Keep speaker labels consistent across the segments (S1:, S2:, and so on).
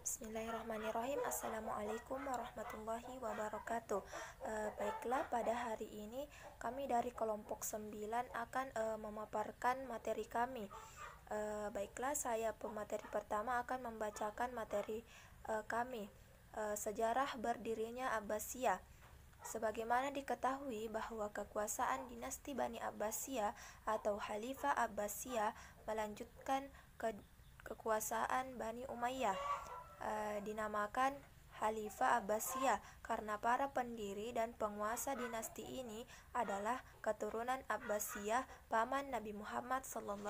S1: Bismillahirrahmanirrahim. Assalamualaikum warahmatullahi wabarakatuh. Baiklah, pada hari ini kami dari kelompok 9 akan memaparkan materi kami. Baiklah, saya pemateri pertama akan membacakan materi kami. Sejarah berdirinya Abbasiyah. Sebagaimana diketahui bahwa kekuasaan dinasti Bani Abbasiyah atau Khalifah Abbasiyah melanjutkan kekuasaan Bani Umayyah. Dinamakan Khalifah Abbasiyah karena para pendiri dan penguasa dinasti ini adalah keturunan Abbasiyah, paman Nabi Muhammad SAW.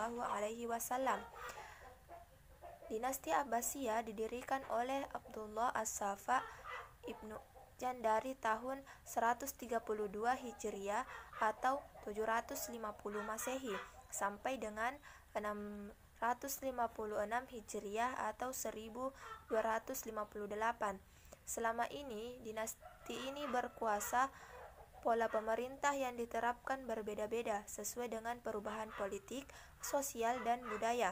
S1: Dinasti Abbasiyah didirikan oleh Abdullah As-Safa Ibnu Jan dari tahun 132 Hijriah atau 750 Masehi sampai dengan 156 Hijriah atau 1258. Selama ini dinasti ini berkuasa. Pola pemerintah yang diterapkan berbeda-beda sesuai dengan perubahan politik, sosial, dan budaya.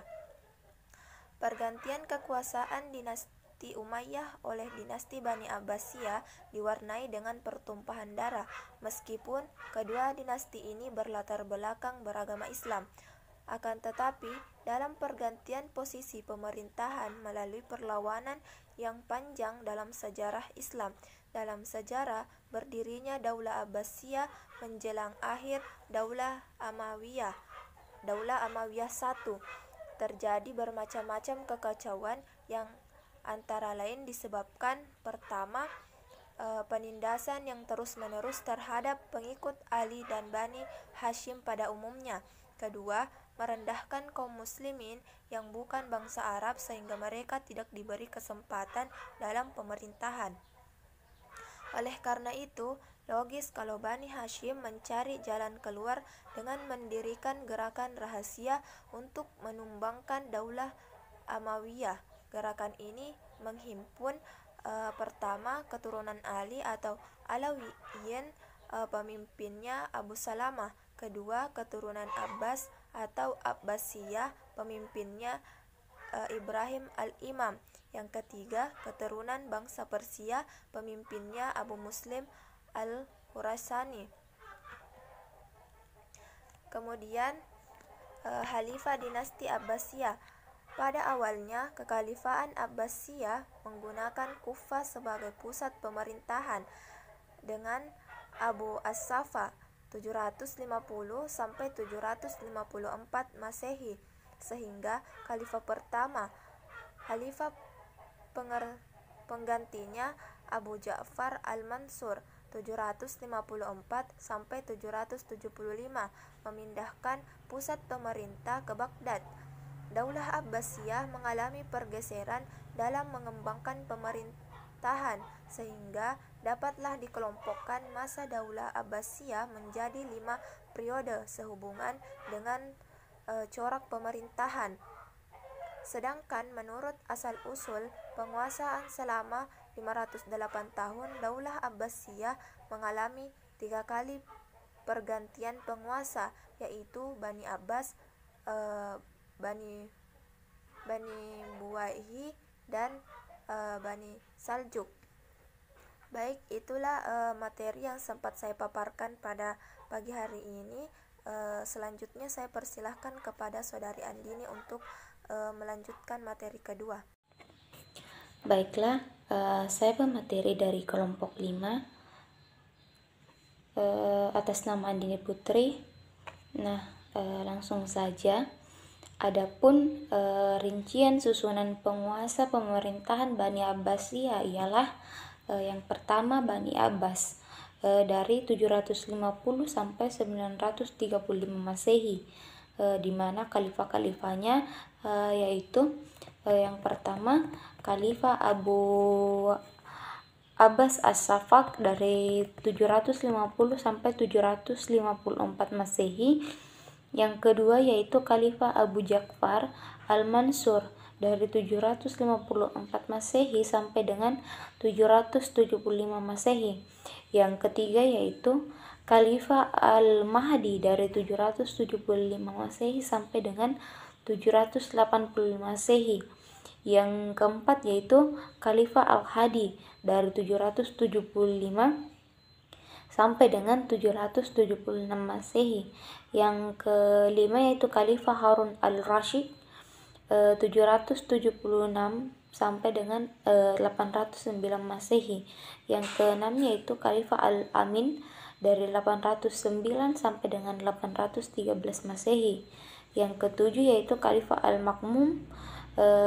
S1: Pergantian kekuasaan dinasti Umayyah oleh dinasti Bani Abbasiyah diwarnai dengan pertumpahan darah, meskipun kedua dinasti ini berlatar belakang beragama Islam. Akan tetapi, dalam pergantian posisi pemerintahan melalui perlawanan yang panjang dalam sejarah Islam, dalam sejarah berdirinya Daulah Abbasiyah menjelang akhir Daulah Amawiyah I, terjadi bermacam-macam kekacauan yang antara lain disebabkan pertama, penindasan yang terus-menerus terhadap pengikut Ali dan Bani Hashim pada umumnya. Kedua, merendahkan kaum muslimin yang bukan bangsa Arab sehingga mereka tidak diberi kesempatan dalam pemerintahan. Oleh karena itu, logis kalau Bani Hashim mencari jalan keluar dengan mendirikan gerakan rahasia untuk menumbangkan Daulah Amawiyah. Gerakan ini menghimpun pertama keturunan Ali atau Alawiyin, pemimpinnya Abu Salamah. Kedua, keturunan Abbas atau Abbasiyah, pemimpinnya Ibrahim al-Imam. Yang ketiga, keturunan bangsa Persia, pemimpinnya Abu Muslim al-Khurasani. Kemudian, Khalifah dinasti Abbasiyah. Pada awalnya, kekhalifahan Abbasiyah menggunakan Kufah sebagai pusat pemerintahan dengan Abu As-Safa 750 sampai 754 Masehi, sehingga khalifah pertama, khalifah penggantinya Abu Ja'far Al-Mansur 754 sampai 775 memindahkan pusat pemerintah ke Baghdad. Daulah Abbasiyah mengalami pergeseran dalam mengembangkan pemerintahan sehingga dapatlah dikelompokkan masa Daulah Abbasiyah menjadi 5 periode sehubungan dengan corak pemerintahan. Sedangkan menurut asal-usul penguasaan selama 508 tahun, Daulah Abbasiyah mengalami 3 kali pergantian penguasa, yaitu Bani Abbas, Bani Buwaihi, dan Bani Saljuk. Baik, itulah materi yang sempat saya paparkan pada pagi hari ini. Selanjutnya saya persilahkan kepada Saudari Andini untuk melanjutkan materi kedua.
S2: Baiklah, saya pemateri dari kelompok 5 atas nama Andini Putri. Langsung saja. Adapun rincian susunan penguasa pemerintahan Bani Abbasiyah ialah yang pertama Bani Abbas dari 750 sampai 935 Masehi, di mana khalifah-khalifahnya yaitu yang pertama Khalifah Abu Abbas As-Safak dari 750 sampai 754 Masehi. Yang kedua yaitu Khalifah Abu Ja'far Al-Mansur dari 754 Masehi sampai dengan 775 Masehi. Yang ketiga yaitu Khalifah Al-Mahdi dari 775 Masehi sampai dengan 780 Masehi. Yang keempat yaitu Khalifah Al-Hadi dari 775 sampai dengan 776 Masehi. Yang kelima yaitu Khalifah Harun Al-Rasyid 776 sampai dengan 809 Masehi. Yang keenam yaitu Khalifah Al-Amin dari 809 sampai dengan 813 Masehi. Yang ketujuh yaitu Khalifah Al-Makmum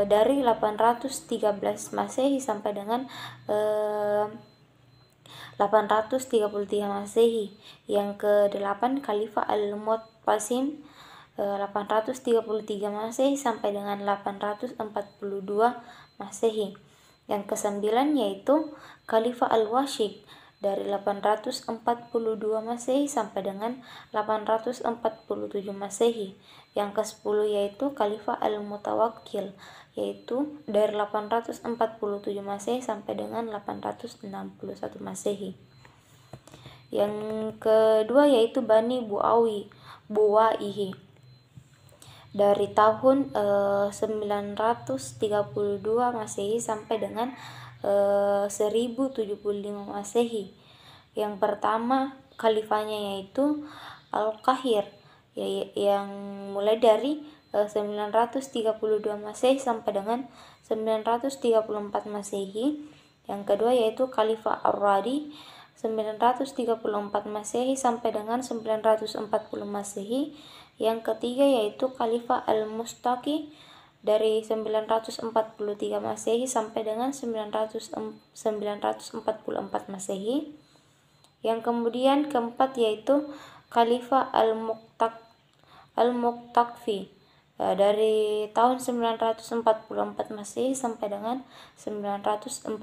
S2: dari 813 Masehi sampai dengan 833 Masehi. Yang kedelapan Khalifah Al-Mu'tasim 833 Masehi sampai dengan 842 Masehi. Yang kesembilan yaitu Khalifah Al-Washid dari 842 Masehi sampai dengan 847 Masehi. Yang ke-10 yaitu Khalifah Al-Mutawakkil yaitu dari 847 Masehi sampai dengan 861 Masehi. Yang kedua yaitu Bani Buwaihi dari tahun 932 Masehi sampai dengan 1075 Masehi. Yang pertama khalifahnya yaitu Al-Qahir yang mulai dari 932 Masehi sampai dengan 934 Masehi. Yang kedua yaitu Khalifah Ar-Radi 934 Masehi sampai dengan 940 Masehi. Yang ketiga yaitu Khalifah Al-Mustaqi dari 943 Masehi sampai dengan 944 Masehi. Yang kemudian keempat yaitu Khalifah Al-Muqtaqfi dari tahun 944 Masehi sampai dengan 946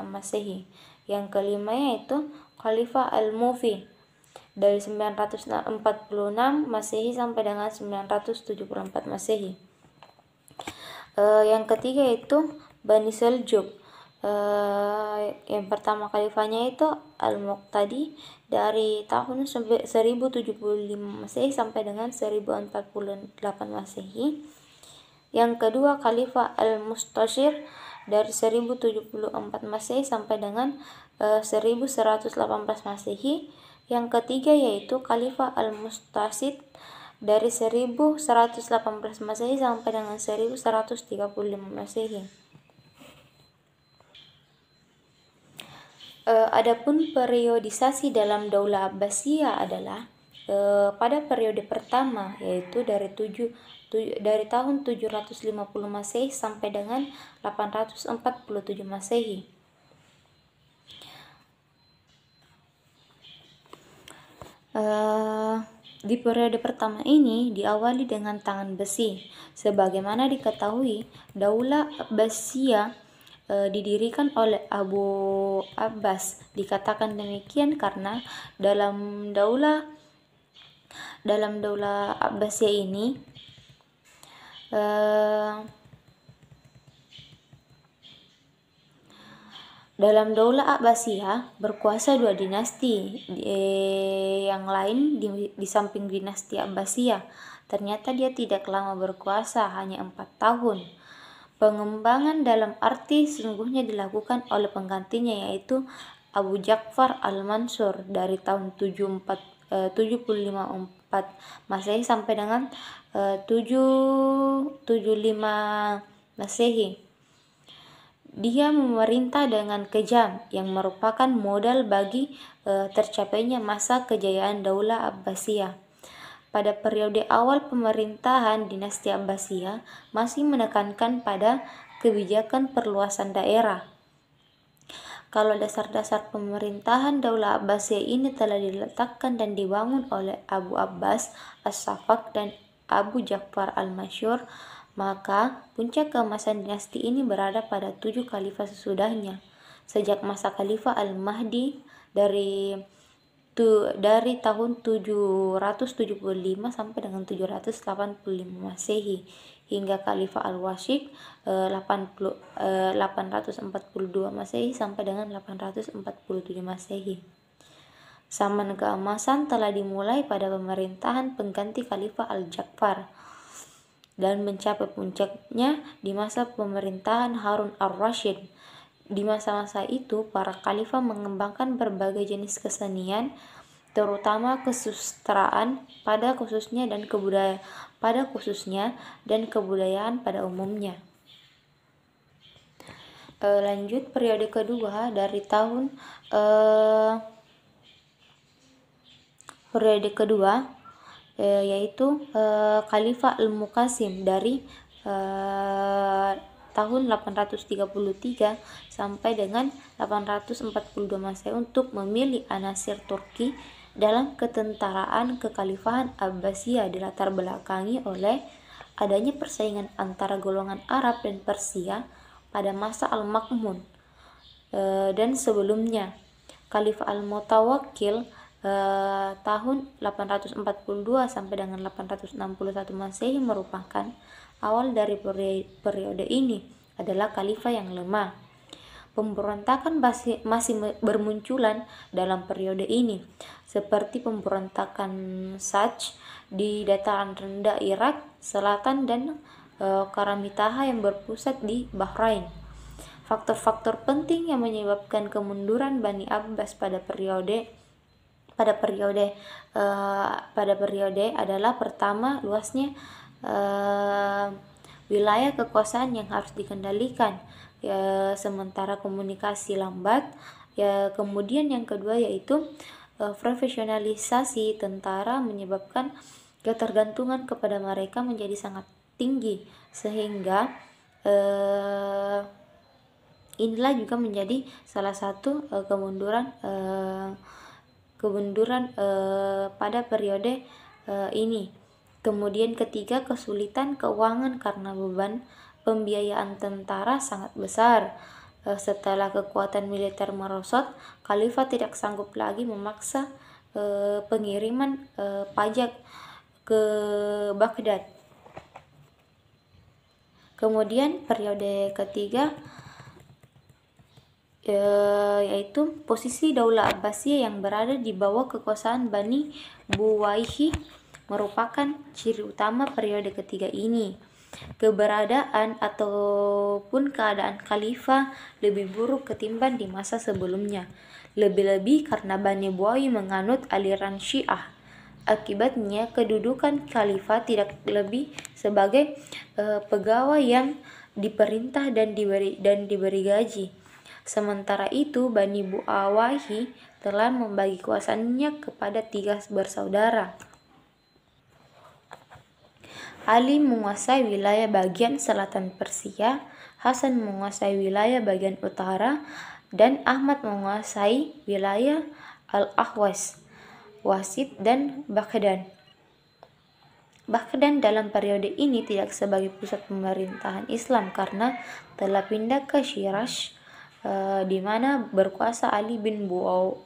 S2: Masehi. Yang kelima yaitu Khalifah Al-Mufi dari 946 Masehi sampai dengan 974 Masehi. Yang ketiga yaitu Bani Seljuk. Yang pertama khalifahnya itu Al-Muqtadi dari tahun 1075 Masehi sampai dengan 1048 Masehi. Yang kedua Khalifah Al-Mustashir dari 1074 Masehi sampai dengan 1118 Masehi. Yang ketiga yaitu Khalifah Al-Mustasid dari 1118 Masehi sampai dengan 1135 Masehi. Adapun periodisasi dalam Daulah Abbasiyah adalah pada periode pertama yaitu dari tahun 750 Masehi sampai dengan 847 Masehi. Di periode pertama ini diawali dengan tangan besi. Sebagaimana diketahui, Daulah Abbasiyah didirikan oleh Abu Abbas. Dikatakan demikian karena dalam Daulah Abbasiyah ini dalam Daulah Abbasiyah berkuasa dua dinasti yang lain di samping dinasti Abbasiyah. Ternyata dia tidak lama berkuasa, hanya 4 tahun. Pengembangan dalam arti sesungguhnya dilakukan oleh penggantinya yaitu Abu Ja'far Al-Mansur dari tahun 754 Masehi sampai dengan 775 Masehi. Dia memerintah dengan kejam yang merupakan modal bagi tercapainya masa kejayaan Daulah Abbasiyah. Pada periode awal pemerintahan dinasti Abbasiyah masih menekankan pada kebijakan perluasan daerah. Kalau dasar-dasar pemerintahan Daulah Abbasiyah ini telah diletakkan dan dibangun oleh Abu Abbas As-Safak dan Abu Ja'far Al-Mansur, maka puncak keemasan dinasti ini berada pada 7 khalifah sesudahnya. Sejak masa Khalifah Al-Mahdi dari tahun 775 sampai dengan 785 Masehi hingga Khalifah Al-Washid 842 Masehi sampai dengan 847 Masehi. Zaman keemasan telah dimulai pada pemerintahan pengganti Khalifah Al-Ja'far dan mencapai puncaknya di masa pemerintahan Harun ar-Rasyid. Di masa-masa itu, para khalifah mengembangkan berbagai jenis kesenian, terutama kesusastraan pada khususnya dan kebudayaan pada umumnya. Lanjut periode kedua dari tahun periode kedua yaitu Khalifah Al-Muqtasim dari tahun 833 sampai dengan 842 Masehi untuk memilih anasir Turki dalam ketentaraan kekhalifahan Abbasiyah, dilatar belakangi oleh adanya persaingan antara golongan Arab dan Persia pada masa Al-Ma'mun dan sebelumnya. Khalifah Al-Mutawakkil tahun 842 sampai dengan 861 Masehi merupakan awal dari periode ini adalah khalifah yang lemah. Pemberontakan masih bermunculan dalam periode ini, seperti pemberontakan Saj di dataran rendah Irak Selatan dan Karamitaha yang berpusat di Bahrain. Faktor-faktor penting yang menyebabkan kemunduran Bani Abbas pada periode adalah pertama, luasnya wilayah kekuasaan yang harus dikendalikan, sementara komunikasi lambat. Kemudian yang kedua yaitu profesionalisasi tentara menyebabkan ketergantungan kepada mereka menjadi sangat tinggi, sehingga inilah juga menjadi salah satu kemunduran pada periode ini. Kemudian ketiga, kesulitan keuangan karena beban pembiayaan tentara sangat besar. Setelah kekuatan militer merosot, khalifah tidak sanggup lagi memaksa pengiriman pajak ke Baghdad. Kemudian periode ketiga yaitu posisi Daulah Abbasiyah yang berada di bawah kekuasaan Bani Buwayhi merupakan ciri utama periode ketiga ini. Keberadaan ataupun keadaan khalifah lebih buruk ketimbang di masa sebelumnya, lebih-lebih karena Bani Buwayhi menganut aliran Syiah. Akibatnya, kedudukan khalifah tidak lebih sebagai pegawai yang diperintah dan diberi gaji. Sementara itu, Bani Buwayhi telah membagi kuasanya kepada 3 bersaudara. Ali menguasai wilayah bagian selatan Persia, Hasan menguasai wilayah bagian utara, dan Ahmad menguasai wilayah Al-Ahwas, Wasit, dan Baghdad. Baghdad dalam periode ini tidak sebagai pusat pemerintahan Islam karena telah pindah ke Shiraz, di mana berkuasa Ali bin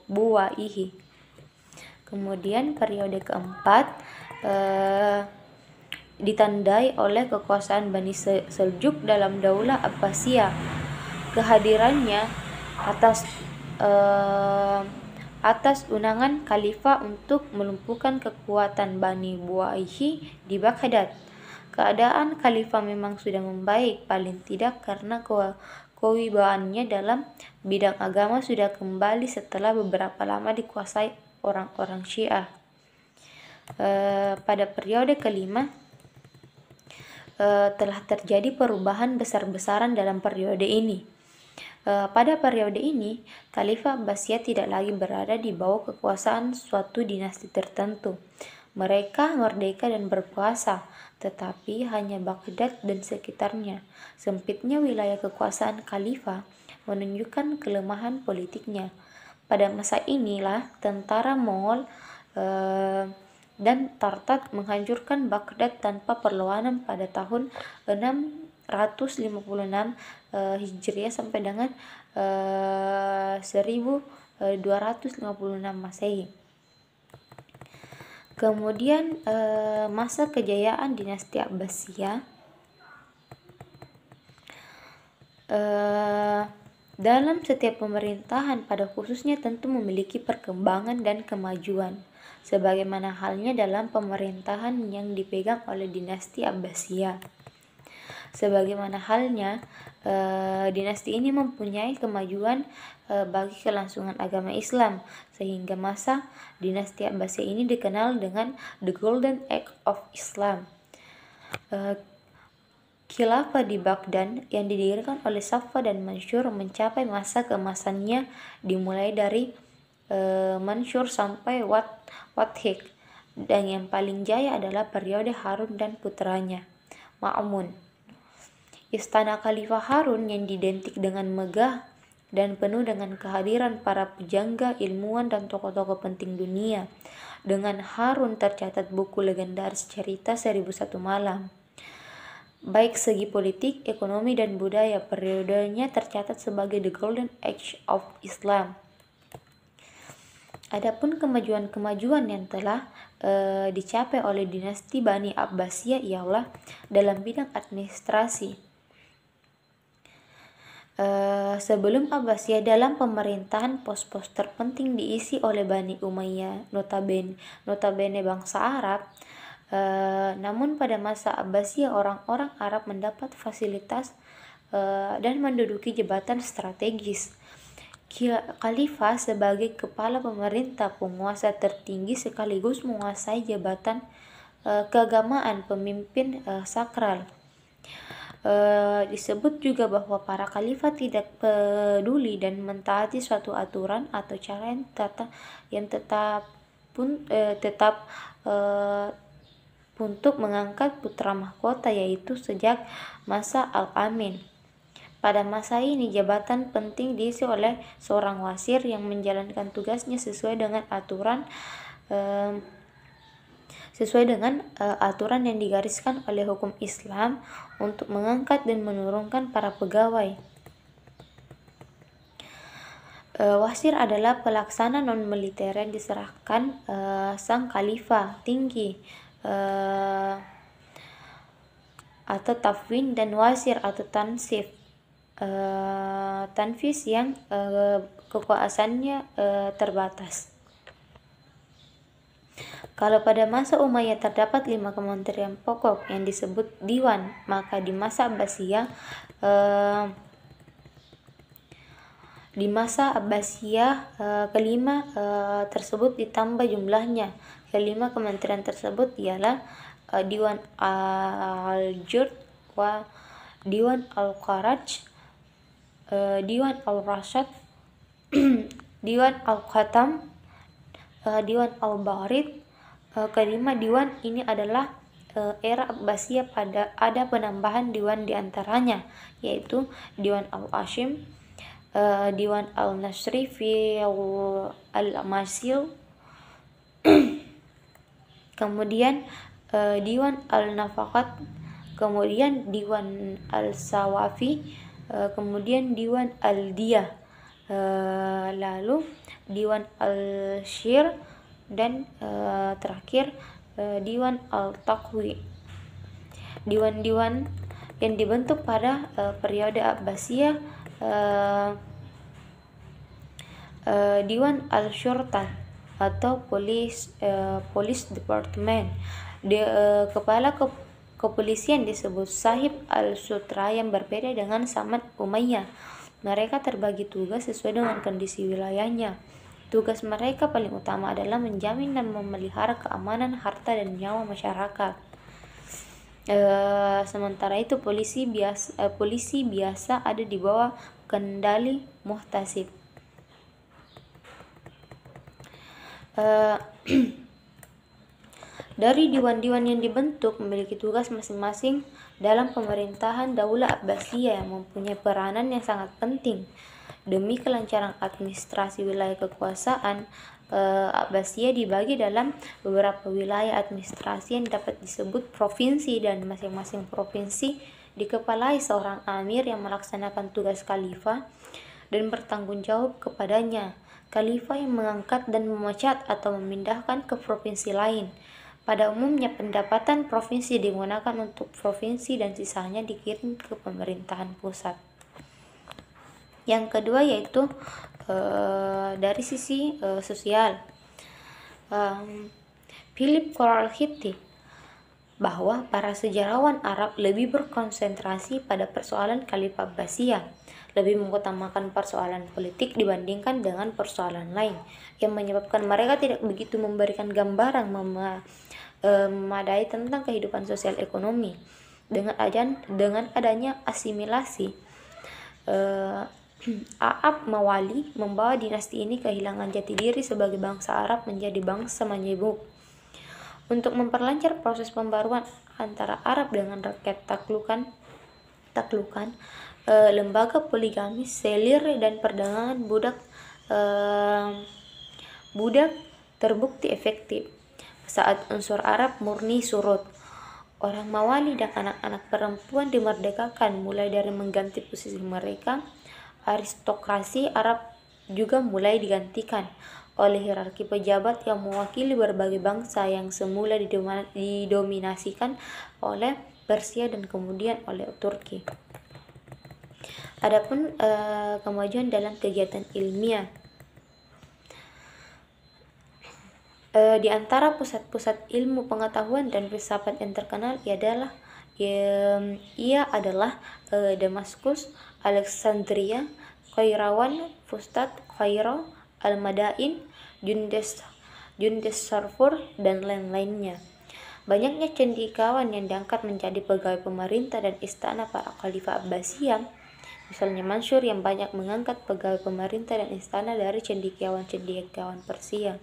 S2: Buwayhi. Kemudian periode keempat ditandai oleh kekuasaan Bani Seljuk dalam Daulah Abbasiyah. Kehadirannya atas undangan khalifah untuk melumpuhkan kekuatan Bani Buwayhi di Baghdad. Keadaan khalifah memang sudah membaik, paling tidak karena kewibawaannya dalam bidang agama sudah kembali setelah beberapa lama dikuasai orang-orang Syiah. Pada periode kelima telah terjadi perubahan besar-besaran dalam periode ini. Pada periode ini, Khalifah Abbasiyah tidak lagi berada di bawah kekuasaan suatu dinasti tertentu. Mereka merdeka dan berkuasa, tetapi hanya Baghdad dan sekitarnya. Sempitnya wilayah kekuasaan Khalifah menunjukkan kelemahan politiknya. Pada masa inilah tentara Mongol dan Tartar menghancurkan Baghdad tanpa perlawanan pada tahun 656 Hijriah sampai dengan 1256 Masehi. Kemudian masa kejayaan dinasti Abbasiyah. Dalam setiap pemerintahan pada khususnya tentu memiliki perkembangan dan kemajuan. sebagaimana halnya dalam pemerintahan yang dipegang oleh dinasti Abbasiyah. Sebagaimana halnya, dinasti ini mempunyai kemajuan bagi kelangsungan agama Islam, sehingga masa dinasti Abbasiyah ini dikenal dengan The Golden Age of Islam. Khilafah di Baghdad yang didirikan oleh Saffah dan Mansur mencapai masa keemasannya dimulai dari Mansur sampai Wathik, dan yang paling jaya adalah periode Harun dan putranya Ma'mun. Istana Khalifah Harun yang identik dengan megah dan penuh dengan kehadiran para pujangga, ilmuwan, dan tokoh-tokoh penting dunia. Dengan Harun tercatat buku legendaris cerita 1001 malam. Baik segi politik, ekonomi, dan budaya, periodenya tercatat sebagai The Golden Age of Islam. Adapun kemajuan-kemajuan yang telah dicapai oleh dinasti Bani Abbasiyah ialah dalam bidang administrasi. Sebelum Abbasiyah, dalam pemerintahan pos-pos terpenting diisi oleh Bani Umayyah, notabene bangsa Arab. Namun pada masa Abbasiyah orang-orang Arab mendapat fasilitas dan menduduki jabatan strategis. Khalifah sebagai kepala pemerintah, penguasa tertinggi sekaligus menguasai jabatan keagamaan, pemimpin sakral. Disebut juga bahwa para khalifah tidak peduli dan mentaati suatu aturan atau cara yang tetap untuk mengangkat putra mahkota, yaitu sejak masa Al-Amin. Pada masa ini jabatan penting diisi oleh seorang wasir yang menjalankan tugasnya sesuai dengan aturan yang digariskan oleh hukum Islam untuk mengangkat dan menurunkan para pegawai. Wasir adalah pelaksana non-militer yang diserahkan sang khalifah tinggi atau tafwin, dan wasir atau tanfis yang kekuasaannya terbatas. Kalau pada masa Umayyah terdapat 5 kementerian pokok yang disebut Diwan, maka di masa Abbasiyah kelima tersebut ditambah jumlahnya. Kelima kementerian tersebut ialah Diwan al-Jurd, Diwan al-Qaraj, Diwan al-Rashad, Diwan al-Khatam, Diwan al-Barid. Kelima diwan ini adalah era Abbasiyah. Ada penambahan diwan diantaranya, yaitu Diwan al-Ashim, Diwan al-Nasri fi al-Masil, kemudian Diwan al-Nafaqat, kemudian Diwan al-Sawafi, kemudian Diwan al-Diyah, lalu Diwan al-Shir, dan terakhir Diwan al-Taqwi. Diwan-diwan yang dibentuk pada periode Abbasiyah, Diwan al-Syurta atau Police Department. Kepala kepolisian disebut Sahib al-Sutra, yang berbeda dengan Samad Umayyah. Mereka terbagi tugas sesuai dengan kondisi wilayahnya. Tugas mereka paling utama adalah menjamin dan memelihara keamanan harta dan nyawa masyarakat. Sementara itu polisi biasa ada di bawah kendali muhtasib. Dari diwan-diwan yang dibentuk memiliki tugas masing-masing dalam pemerintahan Daulah Abbasiyah yang mempunyai peranan yang sangat penting. Demi kelancaran administrasi wilayah kekuasaan, Abbasiyah dibagi dalam beberapa wilayah administrasi yang dapat disebut provinsi, dan masing-masing provinsi dikepalai seorang amir yang melaksanakan tugas khalifah dan bertanggung jawab kepadanya. Khalifah yang mengangkat dan memecat atau memindahkan ke provinsi lain. Pada umumnya pendapatan provinsi digunakan untuk provinsi dan sisanya dikirim ke pemerintahan pusat. Yang kedua yaitu dari sisi sosial. Philip Koralhiti bahwa para sejarawan Arab lebih berkonsentrasi pada persoalan Khalifah Abbasiyah, lebih mengutamakan persoalan politik dibandingkan dengan persoalan lain, yang menyebabkan mereka tidak begitu memberikan gambaran memadai tentang kehidupan sosial ekonomi. Dengan adanya asimilasi, A'ab Mawali membawa dinasti ini kehilangan jati diri sebagai bangsa Arab menjadi bangsa majemuk. Untuk memperlancar proses pembaruan antara Arab dengan rakyat taklukan, lembaga poligamis, selir, dan perdagangan budak terbukti efektif. Saat unsur Arab murni surut, orang Mawali dan anak-anak perempuan dimerdekakan. Mulai dari mengganti posisi mereka, aristokrasi Arab juga mulai digantikan oleh hierarki pejabat yang mewakili berbagai bangsa yang semula didominasikan oleh Persia dan kemudian oleh Turki. Adapun kemajuan dalam kegiatan ilmiah, di antara pusat-pusat ilmu pengetahuan dan filsafat yang terkenal ia adalah Damaskus, Alexandria, Qairawan, Fustat, Kairo, Al-Madain, Jundesarfur, dan lain-lainnya. Banyaknya cendekiawan yang diangkat menjadi pegawai pemerintah dan istana para Khalifah Abbasiyah. Misalnya Mansur yang banyak mengangkat pegawai pemerintah dan istana dari cendekiawan Persia.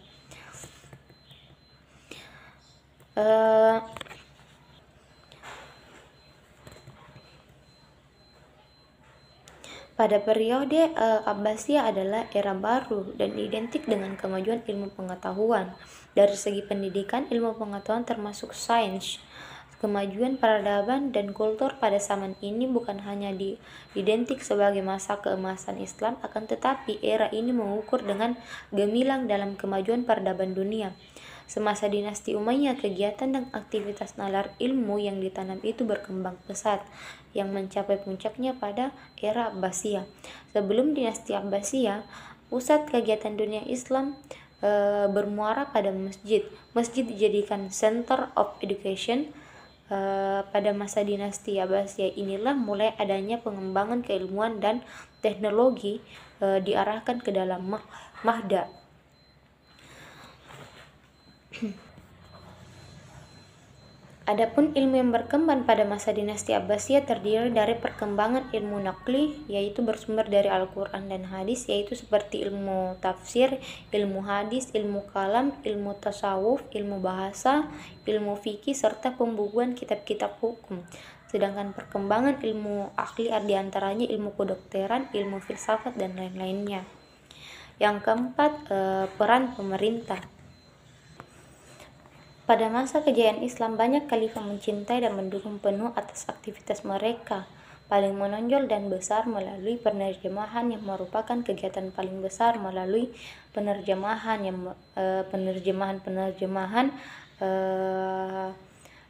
S2: Pada periode Abbasiyah adalah era baru dan identik dengan kemajuan ilmu pengetahuan. Dari segi pendidikan, ilmu pengetahuan termasuk sains. Kemajuan peradaban dan kultur pada zaman ini bukan hanya identik sebagai masa keemasan Islam, akan tetapi era ini mengukur dengan gemilang dalam kemajuan peradaban dunia. Semasa dinasti Umayyah, kegiatan dan aktivitas nalar ilmu yang ditanam itu berkembang pesat, yang mencapai puncaknya pada era Abbasiyah. Sebelum dinasti Abbasiyah, pusat kegiatan dunia Islam bermuara pada masjid. Masjid dijadikan center of education. Pada masa dinasti Abbasiyah inilah mulai adanya pengembangan keilmuan dan teknologi diarahkan ke dalam mahda. Adapun ilmu yang berkembang pada masa dinasti Abbasiyah terdiri dari perkembangan ilmu naqli, yaitu bersumber dari Al-Quran dan hadis, yaitu seperti ilmu tafsir, ilmu hadis, ilmu kalam, ilmu tasawuf, ilmu bahasa, ilmu fikih, serta pembukuan kitab-kitab hukum. Sedangkan perkembangan ilmu akli diantaranya ilmu kedokteran, ilmu filsafat, dan lain-lainnya. Yang keempat, peran pemerintah. Pada masa kejayaan Islam, banyak khalifah mencintai dan mendukung penuh atas aktivitas mereka. Paling menonjol dan besar melalui penerjemahan, yang merupakan kegiatan paling besar melalui penerjemahan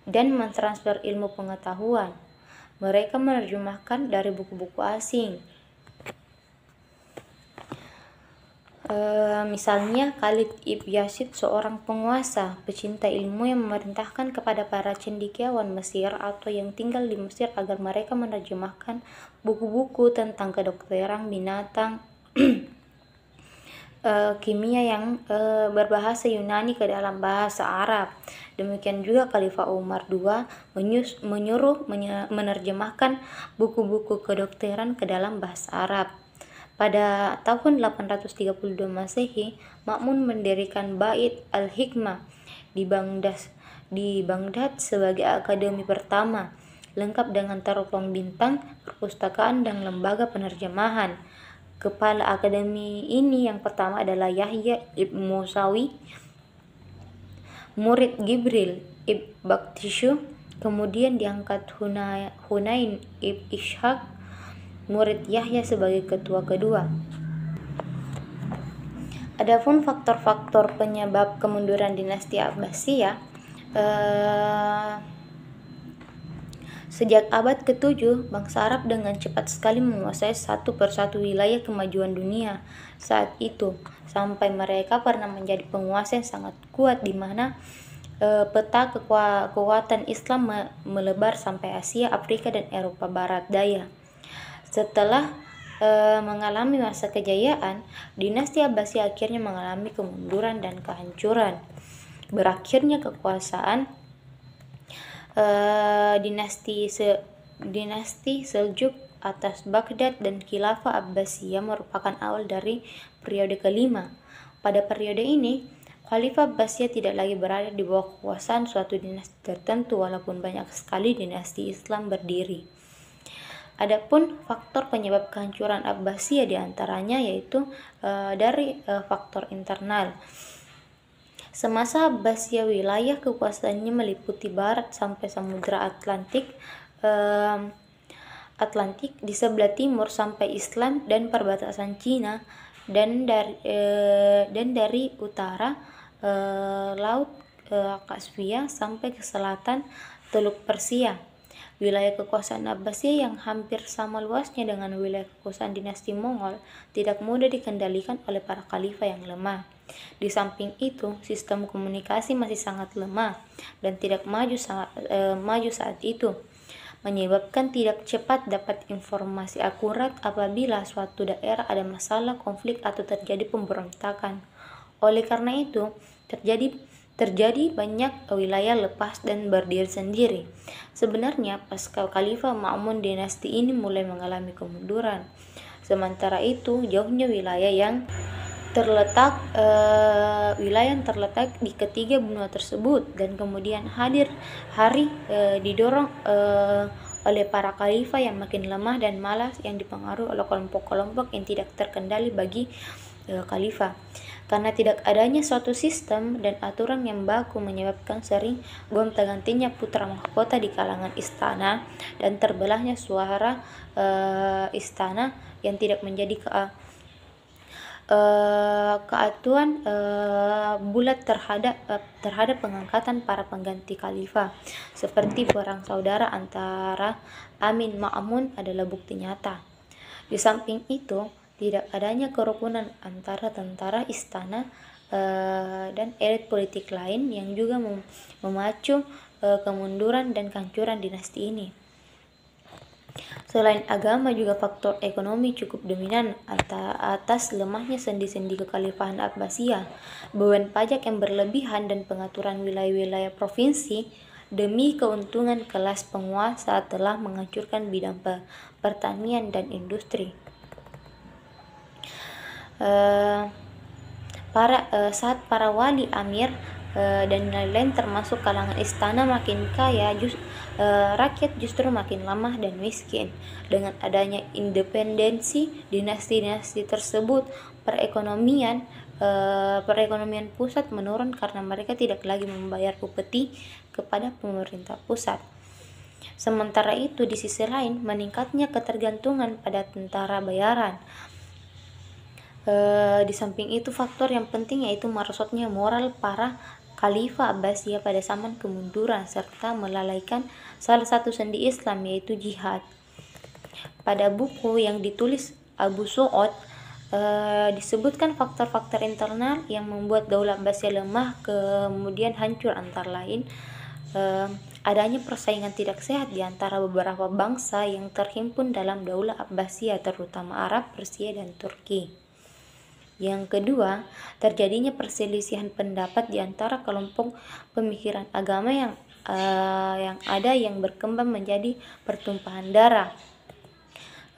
S2: dan mentransfer ilmu pengetahuan. Mereka menerjemahkan dari buku-buku asing. Misalnya Khalid ibn Yazid, seorang penguasa, pecinta ilmu yang memerintahkan kepada para cendekiawan Mesir atau yang tinggal di Mesir agar mereka menerjemahkan buku-buku tentang kedokteran binatang, kimia yang berbahasa Yunani ke dalam bahasa Arab. Demikian juga Khalifah Umar II menyuruh menerjemahkan buku-buku kedokteran ke dalam bahasa Arab. Pada tahun 832 Masehi, Ma'mun mendirikan Bait al-Hikmah di Baghdad sebagai akademi pertama, lengkap dengan teropong bintang, perpustakaan, dan lembaga penerjemahan. Kepala akademi ini yang pertama adalah Yahya ibn Musawi, murid Gibril ibn Baktishu. Kemudian diangkat Hunain ibn Ishaq, murid Yahya, sebagai ketua kedua. Adapun faktor-faktor penyebab kemunduran dinasti Abbasiyah, Sejak abad ke-7, bangsa Arab dengan cepat sekali menguasai satu persatu wilayah kemajuan dunia saat itu, sampai mereka pernah menjadi penguasa yang sangat kuat di mana peta kekuatan Islam melebar sampai Asia, Afrika, dan Eropa Barat Daya. Setelah mengalami masa kejayaan, dinasti Abbasiyah akhirnya mengalami kemunduran dan kehancuran. Berakhirnya kekuasaan dinasti Seljuk atas Baghdad dan Khilafah Abbasiyah merupakan awal dari periode kelima. Pada periode ini, Khalifah Abbasiyah tidak lagi berada di bawah kekuasaan suatu dinasti tertentu, walaupun banyak sekali dinasti Islam berdiri. Adapun faktor penyebab kehancuran Abbasiyah diantaranya yaitu dari faktor internal. Semasa Abbasiyah, wilayah kekuasaannya meliputi barat sampai Samudra Atlantik, di sebelah timur sampai Islam dan perbatasan Cina, dan dari utara Laut Kaspia sampai ke selatan Teluk Persia. Wilayah kekuasaan Abbasiyah yang hampir sama luasnya dengan wilayah kekuasaan dinasti Mongol tidak mudah dikendalikan oleh para khalifah yang lemah. Di samping itu, sistem komunikasi masih sangat lemah dan tidak maju saat itu, menyebabkan tidak cepat dapat informasi akurat apabila suatu daerah ada masalah, konflik, atau terjadi pemberontakan. Oleh karena itu, terjadi banyak wilayah lepas dan berdiri sendiri. Sebenarnya, pasca Khalifah Ma'mun, dinasti ini mulai mengalami kemunduran. Sementara itu, jauhnya wilayah yang terletak di ketiga benua tersebut, dan kemudian didorong oleh para khalifah yang makin lemah dan malas, yang dipengaruhi oleh kelompok-kelompok yang tidak terkendali bagi khalifah. Karena tidak adanya suatu sistem dan aturan yang baku menyebabkan sering gonta-gantinya putra mahkota di kalangan istana dan terbelahnya suara istana yang tidak menjadi keatuan bulat terhadap pengangkatan para pengganti khalifah, seperti perang saudara antara Amin Ma'mun adalah bukti nyata. Di samping itu, tidak adanya kerukunan antara tentara istana dan elit politik lain yang juga memacu kemunduran dan kehancuran dinasti ini. Selain agama, juga faktor ekonomi cukup dominan atas lemahnya sendi-sendi kekhalifahan Abbasiyah. Beban pajak yang berlebihan dan pengaturan wilayah-wilayah provinsi demi keuntungan kelas penguasa telah menghancurkan bidang pertanian dan industri. Saat para wali amir dan lain-lain termasuk kalangan istana makin kaya, rakyat justru makin lemah dan miskin. Dengan adanya independensi dinasti-dinasti tersebut, perekonomian pusat menurun karena mereka tidak lagi membayar upeti kepada pemerintah pusat. Sementara itu, di sisi lain, meningkatnya ketergantungan pada tentara bayaran. Di samping itu, faktor yang penting yaitu merosotnya moral para Khalifah Abbasiyah pada zaman kemunduran serta melalaikan salah satu sendi Islam yaitu jihad. Pada buku yang ditulis Abu Su'ud disebutkan faktor-faktor internal yang membuat Daulah Abbasiyah lemah kemudian hancur, antara lain adanya persaingan tidak sehat di antara beberapa bangsa yang terhimpun dalam Daulah Abbasiyah, terutama Arab, Persia, dan Turki. Yang kedua, terjadinya perselisihan pendapat di antara kelompok pemikiran agama yang berkembang menjadi pertumpahan darah.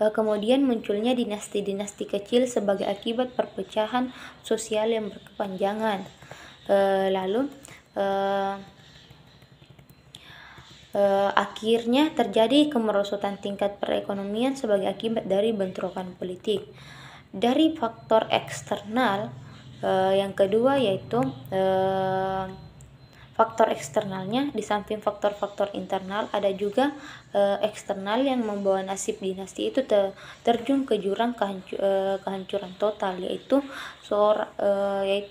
S2: Kemudian munculnya dinasti-dinasti kecil sebagai akibat perpecahan sosial yang berkepanjangan. Akhirnya terjadi kemerosotan tingkat perekonomian sebagai akibat dari bentrokan politik. Dari faktor eksternal, yang kedua yaitu faktor eksternalnya, di samping faktor-faktor internal ada juga eksternal yang membawa nasib dinasti itu terjun ke jurang kehancuran total, yaitu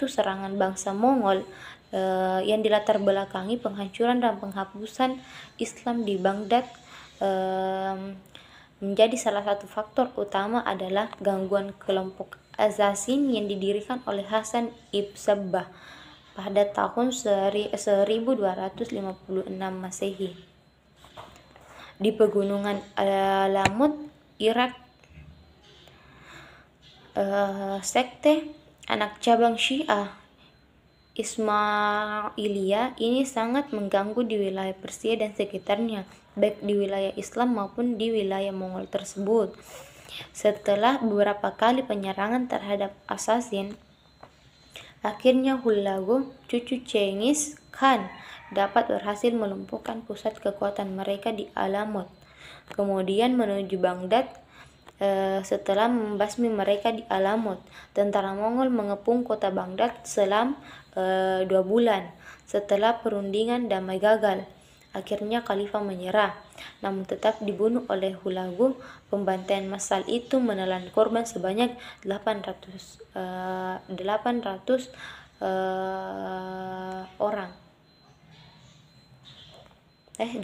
S2: serangan bangsa Mongol yang dilatar belakangi penghancuran dan penghapusan Islam di Baghdad menjadi salah satu faktor utama adalah gangguan kelompok Assassin yang didirikan oleh Hasan ibn Sabbah pada tahun 1256 Masehi di pegunungan Alamut, Irak. Sekte anak cabang Syiah Ismailiyah ini sangat mengganggu di wilayah Persia dan sekitarnya, baik di wilayah Islam maupun di wilayah Mongol tersebut. Setelah beberapa kali penyerangan terhadap Assassin, akhirnya Hulagu, cucu Chenghis Khan, dapat berhasil melumpuhkan pusat kekuatan mereka di Alamut, kemudian menuju Baghdad. Setelah membasmi mereka di Alamut, tentara Mongol mengepung kota Baghdad selama 2 bulan. Setelah perundingan damai gagal, akhirnya khalifah menyerah, namun tetap dibunuh oleh Hulagu. Pembantaian massal itu menelan korban sebanyak 800 orang. 800.000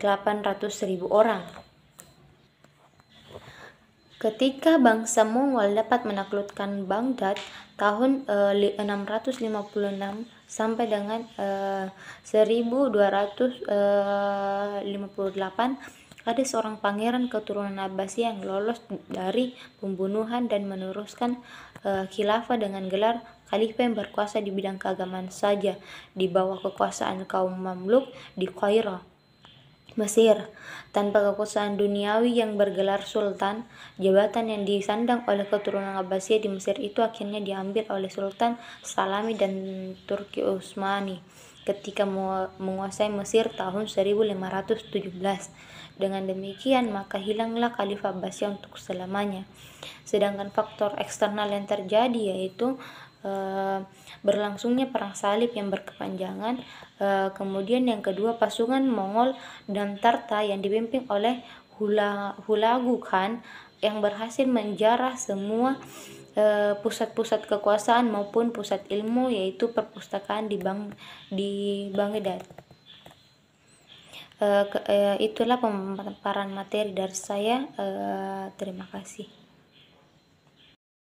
S2: orang. Ketika bangsa Mongol dapat menaklukkan Baghdad tahun 656 sampai dengan 1258, ada seorang pangeran keturunan Abbasiyah yang lolos dari pembunuhan dan meneruskan khilafah dengan gelar khalifah yang berkuasa di bidang keagamaan saja di bawah kekuasaan kaum Mamluk di Qairah, Mesir. Tanpa kekuasaan duniawi yang bergelar sultan, jabatan yang disandang oleh keturunan Abbasiyah di Mesir itu akhirnya diambil oleh Sultan Salami dan Turki Utsmani ketika menguasai Mesir tahun 1517. Dengan demikian, maka hilanglah Khalifah Abbasiyah untuk selamanya. Sedangkan faktor eksternal yang terjadi yaitu berlangsungnya perang salib yang berkepanjangan. Kemudian yang kedua, pasukan Mongol dan Tarta yang dipimpin oleh Hulagu Khan yang berhasil menjarah semua pusat-pusat kekuasaan maupun pusat ilmu, yaitu perpustakaan di Baghdad. Itulah pemaparan materi dari saya. Terima kasih.